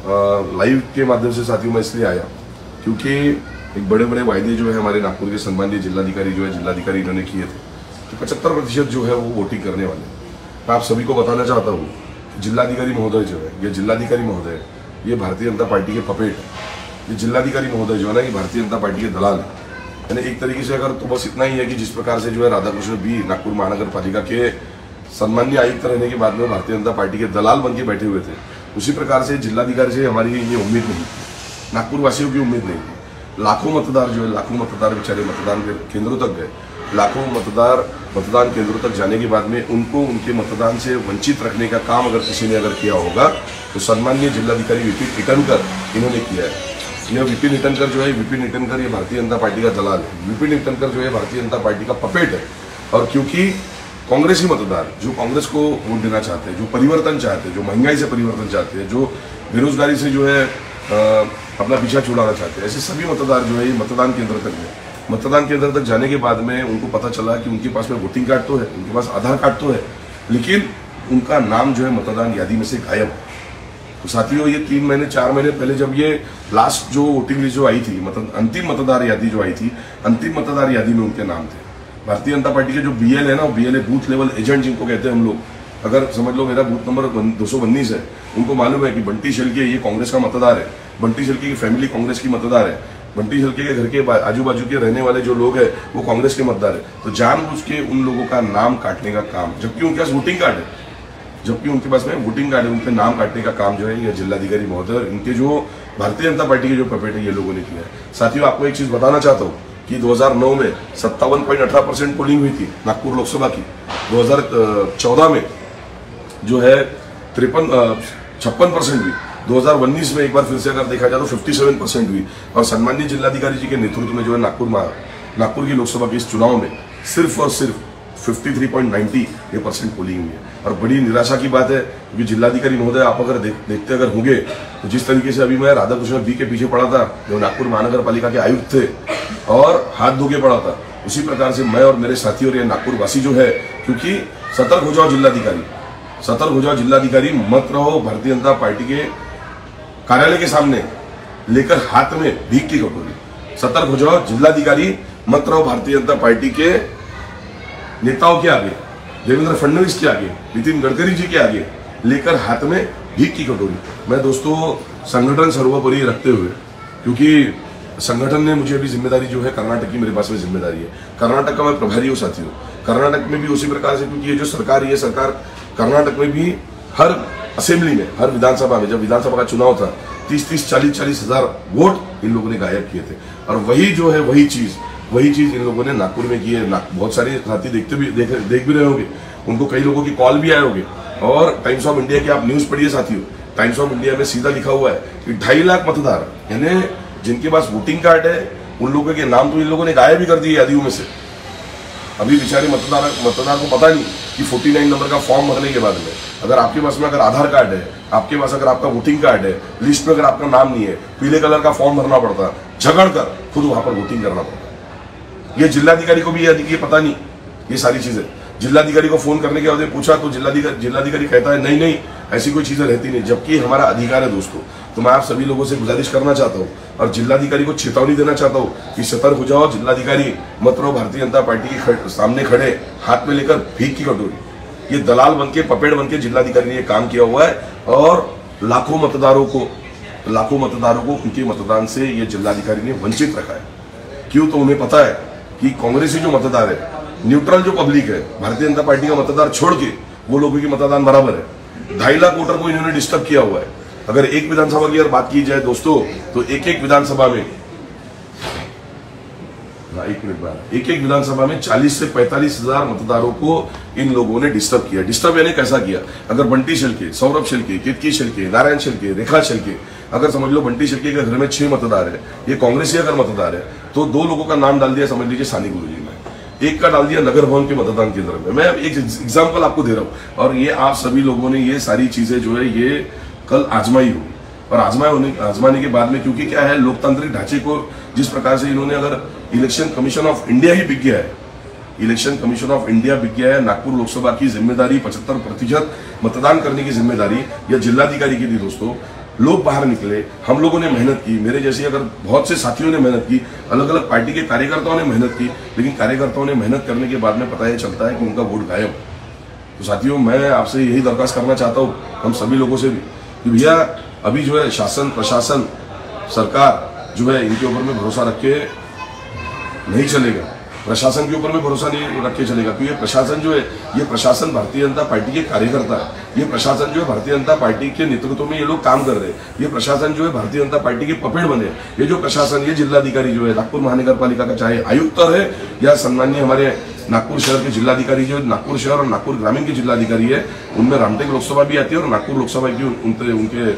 Live के माध्यम से साथियों मैं इसलिए आया क्योंकि एक बड़े बड़े वायदे जो है हमारे नागपुर के सम्मानीय जिलाधिकारी जिलाधिकारी इन्होंने किए थे कि 75% जो है वो वोटिंग करने वाले। मैं आप सभी को बताना चाहता हूँ, जिलाधिकारी महोदय जो है, ये जिलाधिकारी महोदय ये भारतीय जनता पार्टी के पपेट है। ये जिलाधिकारी महोदय जो है ना, ये भारतीय जनता पार्टी के दलाल है। यानी एक तरीके से अगर तो बस इतना ही है कि जिस प्रकार से जो है राधाकृष्ण बी नागपुर महानगर पालिका के सम्मानीय आयुक्त रहने के बाद में भारतीय जनता पार्टी के दलाल बन के बैठे हुए थे, उसी प्रकार से जिलाधिकारी से हमारी ये उम्मीद नहीं थी, नागपुर वासियों की उम्मीद नहीं थी। लाखों मतदार जो है, लाखों मतदार बेचारे मतदान केंद्रों तक गए, लाखों मतदार मतदान केंद्रों तक जाने के बाद में उनको उनके मतदान से वंचित रखने का काम अगर किसी ने अगर किया होगा तो सम्मानीय जिलाधिकारी विपिन इटनकर इन्होंने किया है। यह विपिन इटनकर जो है, विपिन इटनकर ये भारतीय जनता पार्टी का दलाल है। विपिन इटनकर जो है भारतीय जनता पार्टी का पपेट है। और क्योंकि कांग्रेसी मतदार जो कांग्रेस को वोट देना चाहते हैं, जो परिवर्तन चाहते हैं, जो महंगाई से परिवर्तन चाहते हैं, जो बेरोजगारी से जो है अपना पीछा छुड़ाना चाहते हैं, ऐसे सभी मतदार जो है ये मतदान केंद्र तक गए। मतदान केंद्र तक जाने के बाद में उनको पता चला कि उनके पास में वोटिंग कार्ड तो है, उनके पास आधार कार्ड तो है, लेकिन उनका नाम जो है मतदान यादी में से गायब है। तो साथियों, ये 3 महीने 4 महीने पहले जब ये लास्ट जो वोटिंग लिस्ट जो आई थी, अंतिम मतदार यादी जो आई थी, अंतिम मतदार यादी में उनके नाम थे। भारतीय जनता पार्टी के जो बीएल है ना, बीएल बूथ लेवल एजेंट जिनको कहते हैं हम लोग, अगर समझ लो मेरा बूथ नंबर 219 है, उनको मालूम है कि बंटी शेल्के ये कांग्रेस का मतदार है, बंटी शेल्के की फैमिली कांग्रेस की मतदार है, बंटी शेल्के के घर के आजू बाजू के रहने वाले जो लोग हैं वो कांग्रेस के मतदार है। तो जानबूझ के उन लोगों का नाम काटने का काम, जबकि उनके पास वोटिंग कार्ड है, जबकि उनके पास में वोटिंग कार्ड है, उनके नाम काटने का काम जो है ये जिलाधिकारी महोदय और इनके जो भारतीय जनता पार्टी के जो पपेट है ये लोगों ने किया है। साथियों, आपको एक चीज बताना चाहता हूँ कि 2009 में 57.18% पोलिंग हुई थी नागपुर लोकसभा की। 2014 में जो है 56% हुई। 2019 में एक बार फिर से अगर देखा जाए तो 57% हुई। और सम्मानीय जिलाधिकारी जी के नेतृत्व में जो है नागपुर की लोकसभा के इस चुनाव में सिर्फ और सिर्फ 53.90% पोलिंग हुई है। और बड़ी निराशा की बात है क्योंकि जिलाधिकारी महोदय आप अगर देखते अगर होंगे तो जिस तरीके से अभी मैं राधाकृष्ण बी के पीछे पड़ा था, जो नागपुर महानगर पालिका के आयुक्त थे, और हाथ धो के पड़ा था, उसी प्रकार से मैं और मेरे साथी और ये नागपुर वासी जो है, क्योंकि सतर्क हो जाओ जिलाधिकारी, सतर्क हो जाओ जिलाधिकारी, मत रहो भारतीय जनता पार्टी के कार्यालय के सामने लेकर हाथ में भीख की कटोरी। सतर्क हो जाओ जिलाधिकारी, मत रहो भारतीय जनता पार्टी के नेताओं के आगे, देवेंद्र फडणवीस के आगे, नितिन गडकरी जी के आगे लेकर हाथ में भीख की कटोरी। मैं दोस्तों संगठन सर्वोपरि रखते हुए, क्योंकि संगठन ने मुझे अभी जिम्मेदारी जो है कर्नाटक की मेरे पास में जिम्मेदारी है, कर्नाटक का मैं प्रभारी हूँ साथियों। कर्नाटक में भी उसी प्रकार से, क्योंकि ये जो सरकार है, ये सरकार कर्नाटक में भी हर असेंबली में, हर विधानसभा में, जब विधानसभा का चुनाव था 30-30, 40-40 हजार वोट इन लोगों ने गायब किए थे। और वही जो है वही चीज इन लोगों ने नागपुर में की है। बहुत सारे साथी देख भी रहे होंगे, उनको कई लोगों की कॉल भी आए होंगे। और टाइम्स ऑफ इंडिया की आप न्यूज पढ़िए साथियों, टाइम्स ऑफ इंडिया में सीधा लिखा हुआ है कि 2.5 लाख मतदार, यानी जिनके पास वोटिंग कार्ड है उन लोगों के नाम तो इन लोगों ने गायब भी कर दिए यादियों में से। अभी बेचारे मतदार को पता नहीं कि 49 नंबर का फॉर्म भरने के बाद में अगर आपके पास में अगर आधार कार्ड है, आपके पास अगर आपका वोटिंग कार्ड है, लिस्ट में अगर आपका नाम नहीं है, पीले कलर का फॉर्म भरना पड़ता, झगड़ कर खुद वहां पर वोटिंग करना पड़ता। ये जिलाधिकारी को भी ये पता नहीं ये सारी चीजें। जिलाधिकारी को फोन करने के बाद पूछा तो जिलाधिकारी कहता है नहीं ऐसी कोई चीजें रहती नहीं, जबकि हमारा अधिकार है दोस्तों। तो मैं आप सभी लोगों से गुजारिश करना चाहता हूँ और जिलाधिकारी को चेतावनी देना चाहता हूँ कि सतर्क हो जाओ जिलाधिकारी, मत रहो भारतीय जनता पार्टी के सामने खड़े हाथ में लेकर भीख की कटोरी। ये दलाल बनके, पपेट बनके जिलाधिकारी ने ये काम किया हुआ है और लाखों मतदारों को उनके मतदान से ये जिलाधिकारी ने वंचित रखा है। क्यों? तो उन्हें पता है कि कांग्रेसी जो मतदार है, न्यूट्रल जो पब्लिक है, भारतीय जनता पार्टी का मतदार छोड़ के वो लोगों की मतदान बराबर है। 2.5 लाख वोटर को इन्होंने डिस्टर्ब किया हुआ है। अगर एक विधानसभा की अगर बात की जाए दोस्तों, तो एक विधानसभा में 40 से 45 हजार मतदारों को इन लोगों ने डिस्टर्ब किया। डिस्टर्ब यानी कैसा किया? अगर बंटी शेल्के, सौरभ शेल्के, केतकी शेल्के, नारायण शेल्के, रेखा शेल्के, अगर समझ लो बंटी शेल्के के घर में 6 मतदार है, ये कांग्रेसी अगर मतदार है, तो 2 लोगों का नाम डाल दिया, समझ लीजिए सानी गुरुजी में, एक का डाल दिया नगर भवन के मतदान केंद्र में। मैं एक एग्जाम्पल आपको दे रहा हूं और ये आप सभी लोगों ने ये सारी चीजें जो है ये कल आजमाई होगी। और आजमाने के बाद में, क्योंकि क्या है, लोकतांत्रिक ढांचे को जिस प्रकार से इन्होंने, अगर इलेक्शन कमीशन ऑफ इंडिया ही बिक गया है, इलेक्शन कमीशन ऑफ इंडिया बिक गया है, नागपुर लोकसभा की जिम्मेदारी 75% मतदान करने की जिम्मेदारी या जिलाधिकारी की थी दोस्तों, लोग बाहर निकले, हम लोगों ने मेहनत की, मेरे जैसे अगर बहुत से साथियों ने मेहनत की, अलग अलग पार्टी के कार्यकर्ताओं ने मेहनत की, लेकिन कार्यकर्ताओं ने मेहनत करने के बाद में पता ये चलता है कि उनका वोट गायब। तो साथियों, मैं आपसे यही दरख्वास्त करना चाहता हूँ, हम सभी लोगों से भी, कि भैया अभी जो है शासन प्रशासन सरकार जो है इनके ऊपर में भरोसा रख के नहीं चलेगा, प्रशासन के ऊपर में भरोसा नहीं रख के चलेगा, क्योंकि ये प्रशासन जो है, ये प्रशासन भारतीय जनता पार्टी के कार्यकर्ता है, ये प्रशासन जो है भारतीय जनता पार्टी के नेतृत्व में ये लोग काम कर रहे हैं, ये प्रशासन जो है भारतीय जनता पार्टी के पपेट बने। ये जो प्रशासन, ये जिलाधिकारी जो है नागपुर महानगर पालिका का, चाहे आयुक्त है या सम्मानीय हमारे नागपुर शहर के जिलाधिकारी जो नागपुर शहर और नागपुर ग्रामीण के जिलाधिकारी है, उनमें रामटेक लोकसभा भी आती है और नागपुर लोकसभा की उनके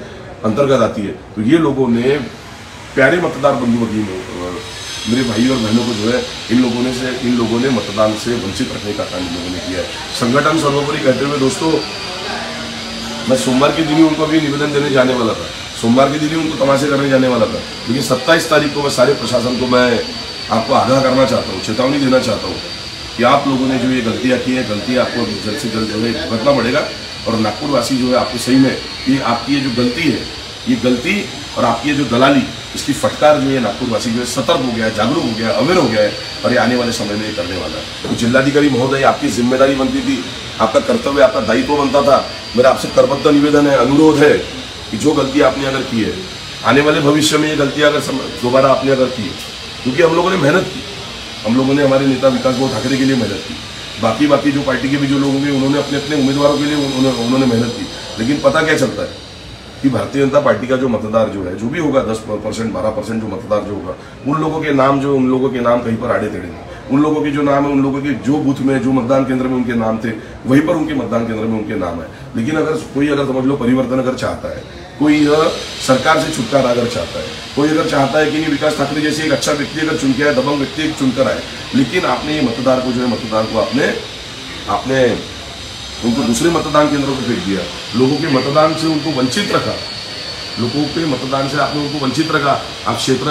अंतर्गत आती है। तो ये लोगों ने प्यारे मतदार बंधु मेरे भाई और बहनों को जो है इन लोगों ने मतदान से वंचित रखने का काम इन लोगों ने किया है। संगठन सर्वोपरि कहते हुए दोस्तों, मैं सोमवार के दिन ही उनको भी निवेदन देने जाने वाला था, सोमवार के दिन ही उनको तमाशे करने जाने वाला था, लेकिन 27 तारीख को मैं सारे प्रशासन को मैं आपको आगाह करना चाहता हूँ, चेतावनी देना चाहता हूँ कि आप लोगों ने जो ये गलतियाँ की है, गलती आपको जल्द से जल्द जो है भुगतना पड़ेगा। और नागपुर वासी जो है आपको सही में ये आपकी ये जो गलती है, ये गलती और आपकी ये जो दलाली, इसकी फटकार जो है नागपुर वासी जो है सतर्क हो गया है, जागरूक हो गया है, अवेयर हो गया है और ये आने वाले समय में ये करने वाला है। तो जिलाधिकारी महोदय, आपकी जिम्मेदारी बनती थी, आपका कर्तव्य, आपका दायित्व बनता था। मेरा आपसे करबद्ध निवेदन है, अनुरोध है कि जो गलती आपने अगर की है, आने वाले भविष्य में ये गलतियां अगर दोबारा आपने अगर की, क्योंकि हम लोगों ने मेहनत की, हम लोगों ने हमारे नेता विकास भाऊ ठाकरे के लिए मेहनत की, बाकी जो पार्टी के भी जो लोग होंगे उन्होंने अपने अपने उम्मीदवारों के लिए उन्होंने मेहनत की, लेकिन पता क्या चलता है कि भारतीय जनता पार्टी का जो मतदार जो है, जो भी होगा 10% 12% जो मतदार जो होगा, उन लोगों के नाम कहीं पर आड़े टेढ़े नहीं, उन लोगों के जो नाम है, उन लोगों के जो बूथ में जो मतदान केंद्र में उनके नाम थे, वहीं पर उनके मतदान केंद्र में उनके नाम है। लेकिन अगर कोई समझ लो परिवर्तन अगर चाहता है, कोई सरकार से छुटकारा अगर चाहता है, कोई अगर चाहता है कि नहीं विकास ठाकरे जैसे एक अच्छा व्यक्ति अगर चुन के आए, दबंग व्यक्ति चुनकर आए, लेकिन आपने ये मतदार को आपने उनको दूसरे मतदान केंद्रों पर फेंक दिया, लोगों के मतदान से उनको वंचित रखा, लोगों के मतदान से आपने उनको वंचित रखा। आप क्षेत्र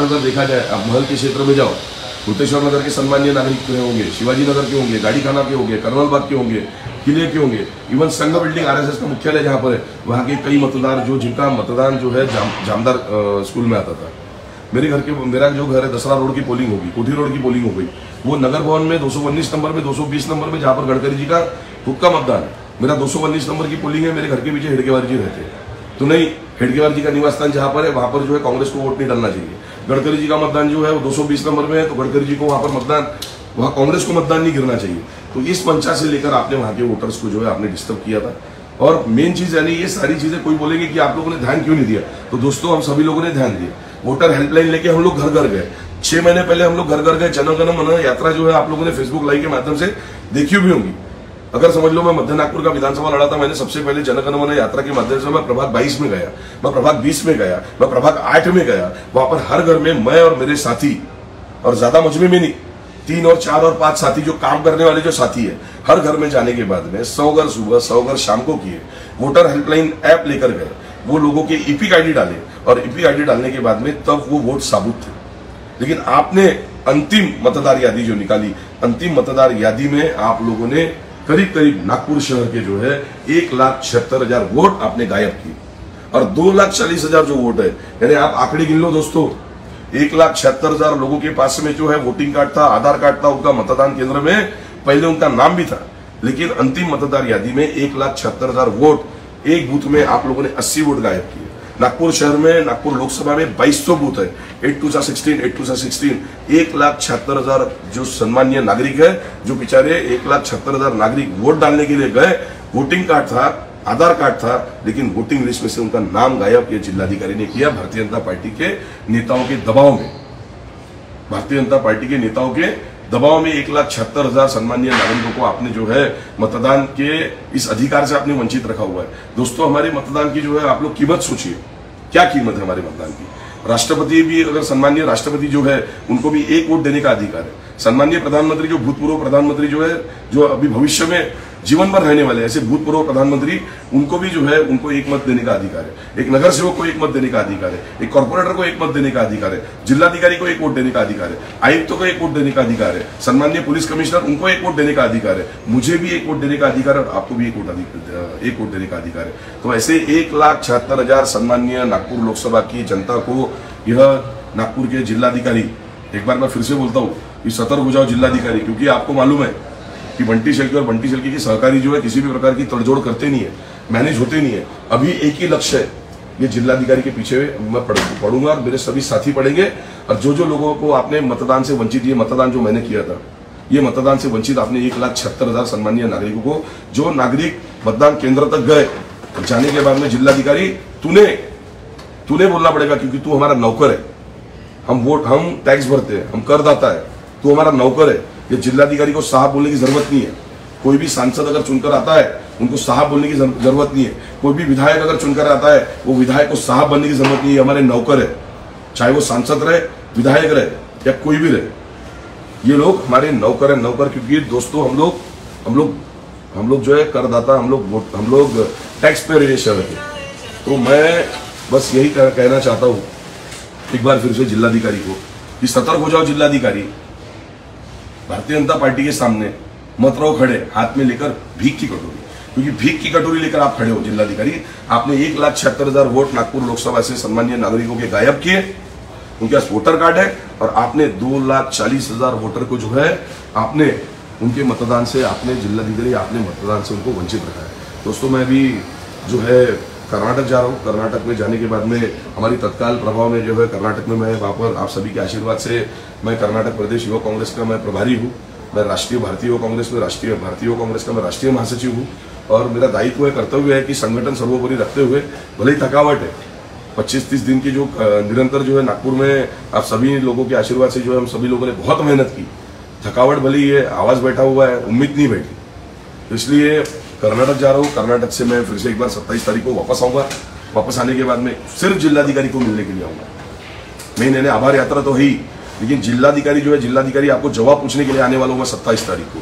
अगर देखा जाए, आप महल के क्षेत्र में जाओ, भूतेश्वर नगर के सम्मानीय नागरिक होंगे, शिवाजी नगर के होंगे, गाड़ी खाना के होंगे, कर्नल बाग के होंगे, किले के होंगे, इवन संघ बिल्डिंग RSS का मुख्यालय जहाँ पर है, वहाँ के कई मतदार जिनका मतदान जो है जामदार स्कूल में आता था। मेरा जो घर है दसरा रोड की पोलिंग होगी, कोठी रोड की पोलिंग हो गई, वो नगर भवन में 219 नंबर में, 220 नंबर में, जहाँ पर गडकरी जी का खुद का मतदान है, मेरा 219 नंबर की पोलिंग है। मेरे घर के पीछे हेडगेवार जी रहते हैं, तो नहीं, हेडगेवार जी का निवास स्थान जहाँ पर है वहाँ पर जो है कांग्रेस को वोट नहीं डालना चाहिए। गडकरी जी का मतदान जो है वो 220 नंबर में है, तो गडकरी जी को वहाँ पर वहाँ कांग्रेस को मतदान नहीं गिरना चाहिए। तो इस मंशा से लेकर आपने वहाँ के वोटर्स को जो है आपने डिस्टर्ब किया था। और मेन चीज यानी ये सारी चीजें कोई बोलेंगे कि आप लोगों ने ध्यान क्यों नहीं दिया, तो दोस्तों हम सभी लोगों ने ध्यान दिया। वोटर हेल्पलाइन लेके हम लोग घर घर गए, 6 महीने पहले हम लोग घर घर गए। जन गण मन यात्रा जो है आप लोगों ने फेसबुक लाइव के माध्यम से देखी भी होंगी। अगर समझ लो मैं मध्य नागपुर का विधानसभा लड़ा था, मैंने सबसे पहले जन गण मन यात्रा के माध्यम से मैं प्रभाग 22 में गया, मैं प्रभाग 20 में गया, मैं प्रभाग 8 में गया। वहां पर हर घर में मैं और मेरे साथी, और ज्यादा मजमे में नहीं, 3 और 4 और 5 साथी जो काम करने वाले जो साथी है, हर घर में जाने के बाद में 100 घर सुबह 100 घर शाम को किए। वोटर हेल्पलाइन ऐप लेकर गए, वो लोगों के ईपिक आईडी डाले, और ईपिक आईडी डालने के बाद में तब वो वोट साबुत थे। लेकिन आपने अंतिम मतदार यादी जो निकाली, अंतिम मतदार यादी में आप लोगों ने करीब नागपुर शहर के जो है 1,76,000 वोट आपने गायब किए, और 2,40,000 जो वोट है, यानी आप आंकड़े गिन लो दोस्तों, 1,76,000 लोगों के पास में जो है वोटिंग कार्ड था, आधार कार्ड था, उनका मतदान केंद्र में पहले उनका नाम भी था, लेकिन अंतिम मतदार यादी में 1,76,000 वोट, एक बूथ में आप लोगों ने 80 वोट गायब किए। नागपुर शहर में, नागपुर लोकसभा में 2200 बूथ है, 8-2-16, 8-2-16, 1,76,000 जो सम्मानीय नागरिक है, जो बेचारे 1,76,000 नागरिक वोट डालने के लिए गए, वोटिंग कार्ड था, आधार कार्ड था, लेकिन वोटिंग लिस्ट में से उनका नाम गायब किया जिलाधिकारी ने किया, भारतीय जनता पार्टी के नेताओं के दबाव में। भारतीय जनता पार्टी के नेताओं के दबाव में 1,76,000 सम्मानीय नागरिकों को आपने जो है मतदान के इस अधिकार से आपने वंचित रखा हुआ है। दोस्तों हमारे मतदान की जो है आप लोग कीमत सोचिए, क्या कीमत है हमारे मतदान की। राष्ट्रपति भी, अगर सम्मानीय राष्ट्रपति जो है उनको भी 1 वोट देने का अधिकार है। सम्मानीय प्रधानमंत्री, जो भूतपूर्व प्रधानमंत्री जो है, जो अभी भविष्य में जीवन भर रहने वाले ऐसे भूतपूर्व प्रधानमंत्री, उनको भी जो है उनको एक मत देने का अधिकार है, एक नगर सेवक को एक मत देने का अधिकार है, एक कॉर्पोरेटर को एक मत देने का अधिकार है, जिलाधिकारी को एक वोट देने का अधिकार है, आयुक्तों को एक वोट देने का अधिकार है, सम्मानीय पुलिस कमिश्नर उनको एक वोट देने का अधिकार है, मुझे भी एक वोट देने का अधिकार है और आपको भी एक वोट देने का अधिकार है। तो ऐसे 1,76,000 सम्मानीय नागपुर लोकसभा की जनता को यह नागपुर के जिलाधिकारी, एक बार मैं फिर से बोलता हूँ कि सतर्क हो जाओ जिलाधिकारी, क्योंकि आपको मालूम है कि बंटी शेल्के और बंटी शेल्के की सहकारी जो है किसी भी प्रकार की तड़जोड़ करते नहीं है, मैनेज होते नहीं है। अभी एक ही लक्ष्य है, ये जिलाधिकारी के पीछे मैं पढ़ूंगा और मेरे सभी साथी पढ़ेंगे। और जो जो लोगों को आपने मतदान से वंचित, ये मतदान जो मैंने किया था, ये मतदान से वंचित आपने 1,76,000 सम्मानीय नागरिकों को, जो नागरिक मतदान केंद्र तक गए, जाने के बाद में जिलाधिकारी तूने बोलना पड़ेगा, क्योंकि तू हमारा नौकर है। हम टैक्स भरते हैं, हम करदाता है, तू हमारा नौकर है। ये जिलाधिकारी को साहब बोलने की जरूरत नहीं है। कोई भी सांसद अगर चुनकर आता है, उनको साहब बोलने की जरूरत नहीं है। कोई भी विधायक अगर चुनकर आता है, वो विधायक को साहब बनने की जरूरत नहीं है, हमारे नौकर है। चाहे वो सांसद रहे, विधायक रहे या कोई भी रहे, ये लोग हमारे नौकर है। नौकर क्योंकि दोस्तों हम लोग जो है करदाता, हम लोग टैक्स पेयर ये शहर है। तो मैं बस यही कहना चाहता हूँ एक बार फिर से जिलाधिकारी को कि सतर्क हो जाओ जिलाधिकारी। भारतीय जनता पार्टी के सामने मत रहो खड़े हाथ में लेकर भीख की कटोरी, क्योंकि भीख की कटोरी लेकर आप खड़े हो जिलाधिकारी। आपने 1,76,000 वोट नागपुर लोकसभा से सम्मानीय नागरिकों के गायब किए, उनके पास वोटर कार्ड है, और आपने 2,40,000 वोटर को जो है आपने उनके मतदान से, आपने जिलाधिकारी आपने मतदान से उनको वंचित रखा है। दोस्तों मैं भी जो है कर्नाटक जा रहा हूँ। कर्नाटक में जाने के बाद में हमारी तत्काल प्रभाव में जो है कर्नाटक में मैं वहाँ पर आप सभी के आशीर्वाद से मैं कर्नाटक प्रदेश युवा कांग्रेस का मैं प्रभारी हूँ। मैं राष्ट्रीय भारतीय युवा कांग्रेस में राष्ट्रीय भारतीय युवा कांग्रेस का मैं राष्ट्रीय महासचिव हूँ, और मेरा दायित्व है, कर्तव्य है कि संगठन सर्वोपरि रखते हुए, भले ही थकावट है 25-30 दिन की जो निरंतर जो है नागपुर में आप सभी लोगों के आशीर्वाद से जो है हम सभी लोगों ने बहुत मेहनत की। थकावट भले ही है, आवाज बैठा हुआ है, उम्मीद नहीं बैठी, तो इसलिए कर्नाटक जा रहा हूँ। कर्नाटक से मैं फिर से एक बार 27 तारीख को वापस आऊंगा। वापस आने के बाद में सिर्फ जिलाधिकारी को मिलने के लिए आऊंगा। मैं इन्हें आभार यात्रा तो है ही, लेकिन जिलाधिकारी जो है, जिलाधिकारी आपको जवाब पूछने के लिए आने वाला हूँ मैं 27 तारीख को।